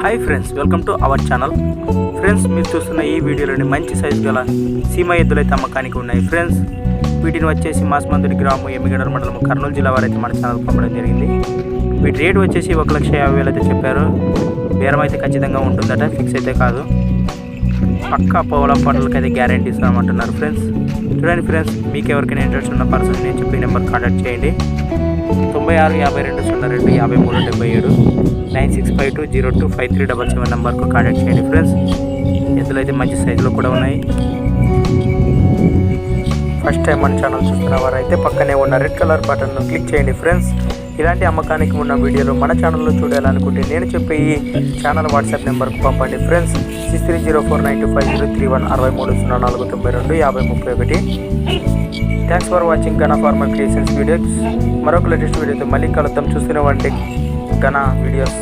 Hi friends, welcome to our channel. Friends, మీరు చూస్తున్న ఈ వీడియోలోని మంచి సైజు గల సీమ ఎద్దులైతే అమ్మకానికి ఉన్నాయి. ఫ్రెండ్స్, వీటిని వచ్చేసి మాస్మందుడి గ్రామం ఎమ్మిగడల మండలం కర్నూలు జిల్లా వారైతే మన ఛానల్ పంపడం జరిగింది. వీటి రేటు వచ్చేసి 1,50,000 అయితే చెప్పారు. బేరం అయితే ఖచ్చితంగా ఉంటుందట, ఫిక్స్ అయితే కాదు. పక్కా పౌల పంటలకి అయితే గ్యారంటీ ఇస్తామంటున్నారు. ఫ్రెండ్స్ చూడండి ఫ్రెండ్స్, మీకు ఎవరికైనా ఇంట్రెస్ట్ ఉన్న పర్సన్ నేను చెప్పి నెంబర్ కాంటాక్ట్ చేయండి. 9652025377 9652025377 నెంబర్కు కాంటాక్ట్ చేయండి. ఫ్రెండ్స్, ఎద్దులు అయితే మంచి సైజులో కూడా ఉన్నాయి. ఫస్ట్ టైం మన ఛానల్ చూస్తున్న వారైతే పక్కనే ఉన్న రెడ్ కలర్ బటన్ను క్లిక్ చేయండి. ఫ్రెండ్స్, ఇలాంటి అమ్మకానికి ఉన్న వీడియోలు మన ఛానల్లో చూడాలనుకుంటే నేను చెప్పే ఈ ఛానల్ వాట్సాప్ నెంబర్కు పంపండి. Friends, 6304925031 6304925031. Thanks for watching Gana farmer creations videos. మరొక లేటెస్ట్ వీడియోతో మళ్ళీ కలుద్దాం. చూస్తూనే ఉండండి గనా వీడియోస్.